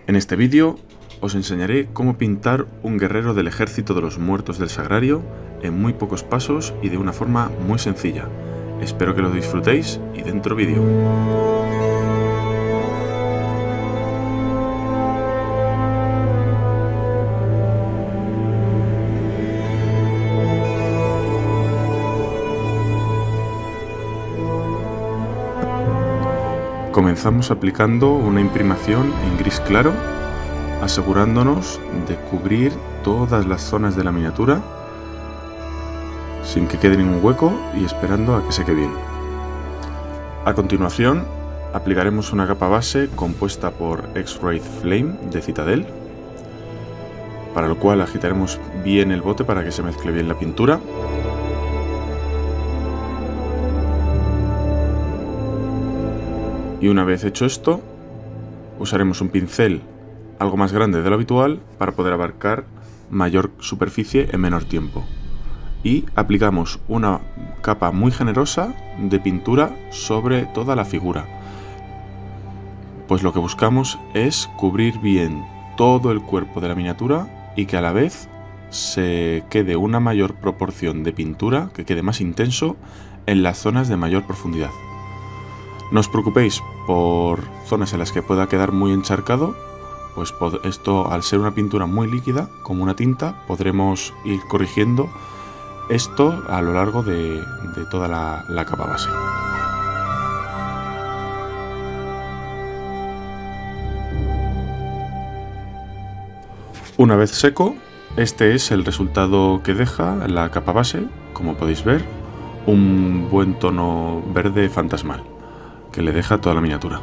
En este vídeo os enseñaré cómo pintar un guerrero del ejército de los muertos del Sagrario en muy pocos pasos y de una forma muy sencilla. Espero que lo disfrutéis y dentro vídeo. Comenzamos aplicando una imprimación en gris claro, asegurándonos de cubrir todas las zonas de la miniatura sin que quede ningún hueco y esperando a que seque bien. A continuación, aplicaremos una capa base compuesta por X-Ray Flame de Citadel, para lo cual agitaremos bien el bote para que se mezcle bien la pintura. Y una vez hecho esto, usaremos un pincel algo más grande de lo habitual para poder abarcar mayor superficie en menor tiempo. Y aplicamos una capa muy generosa de pintura sobre toda la figura. Pues lo que buscamos es cubrir bien todo el cuerpo de la miniatura y que a la vez se quede una mayor proporción de pintura, que quede más intenso en las zonas de mayor profundidad. No os preocupéis por zonas en las que pueda quedar muy encharcado, pues esto, al ser una pintura muy líquida, como una tinta, podremos ir corrigiendo esto a lo largo de toda la capa base. Una vez seco, este es el resultado que deja la capa base, como podéis ver, un buen tono verde fantasmal que le deja toda la miniatura.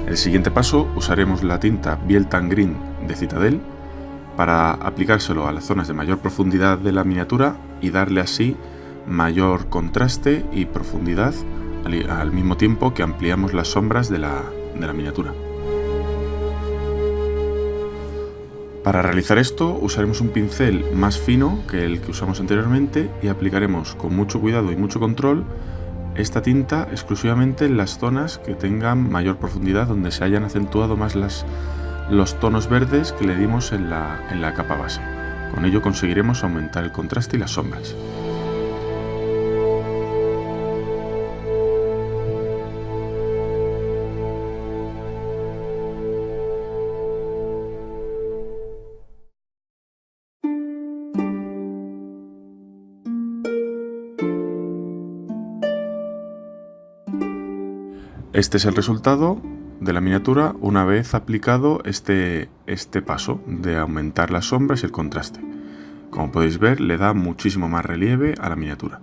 El siguiente paso usaremos la tinta Biel Tan Green de Citadel para aplicárselo a las zonas de mayor profundidad de la miniatura y darle así mayor contraste y profundidad al mismo tiempo que ampliamos las sombras de la miniatura. Para realizar esto usaremos un pincel más fino que el que usamos anteriormente y aplicaremos con mucho cuidado y mucho control esta tinta exclusivamente en las zonas que tengan mayor profundidad, donde se hayan acentuado más los tonos verdes que le dimos en la capa base. Con ello conseguiremos aumentar el contraste y las sombras. Este es el resultado de la miniatura una vez aplicado este paso de aumentar las sombras y el contraste. Como podéis ver, le da muchísimo más relieve a la miniatura.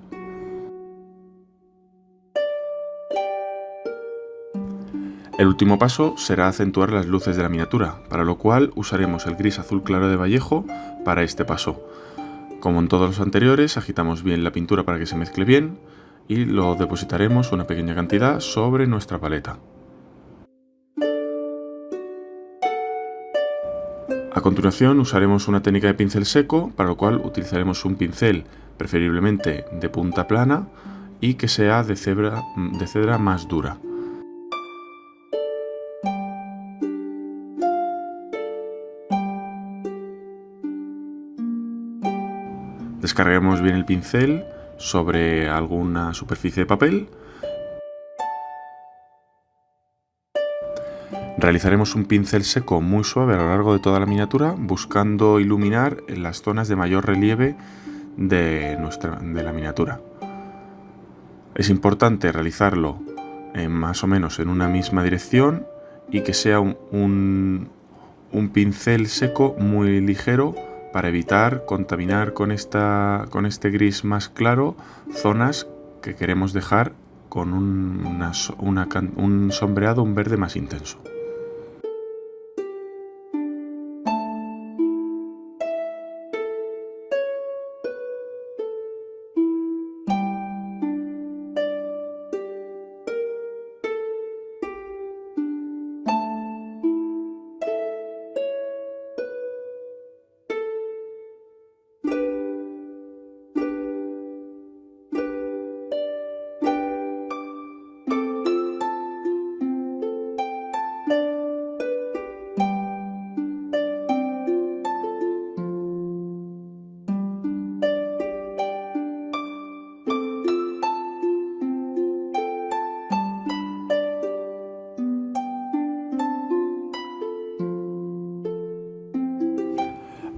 El último paso será acentuar las luces de la miniatura, para lo cual usaremos el gris azul claro de Vallejo para este paso. Como en todos los anteriores, agitamos bien la pintura para que se mezcle bien y lo depositaremos una pequeña cantidad sobre nuestra paleta. A continuación usaremos una técnica de pincel seco, para lo cual utilizaremos un pincel preferiblemente de punta plana y que sea de cedra más dura. Descarguemos bien el pincel sobre alguna superficie de papel. Realizaremos un pincel seco muy suave a lo largo de toda la miniatura, buscando iluminar en las zonas de mayor relieve de la miniatura. Es importante realizarlo más o menos en una misma dirección y que sea un pincel seco muy ligero para evitar contaminar con este gris más claro zonas que queremos dejar con un sombreado, un verde más intenso.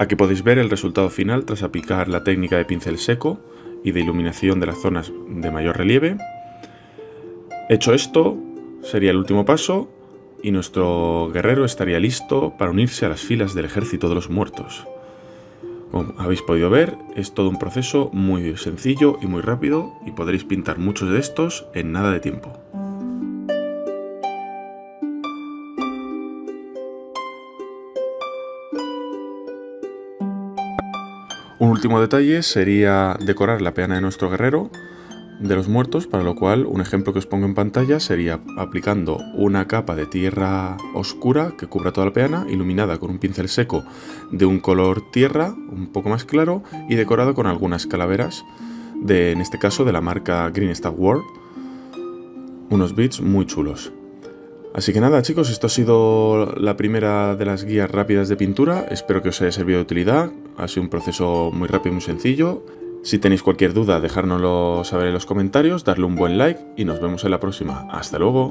Aquí podéis ver el resultado final tras aplicar la técnica de pincel seco y de iluminación de las zonas de mayor relieve. Hecho esto, sería el último paso y nuestro guerrero estaría listo para unirse a las filas del ejército de los muertos. Como habéis podido ver, es todo un proceso muy sencillo y muy rápido y podréis pintar muchos de estos en nada de tiempo. Un último detalle sería decorar la peana de nuestro guerrero de los muertos, para lo cual un ejemplo que os pongo en pantalla sería aplicando una capa de tierra oscura que cubra toda la peana, iluminada con un pincel seco de un color tierra un poco más claro y decorado con algunas calaveras, en este caso de la marca Green Star World, unos bits muy chulos. Así que nada, chicos, esto ha sido la primera de las guías rápidas de pintura. Espero que os haya servido de utilidad. Ha sido un proceso muy rápido y muy sencillo. Si tenéis cualquier duda, dejárnoslo saber en los comentarios, darle un buen like y nos vemos en la próxima. ¡Hasta luego!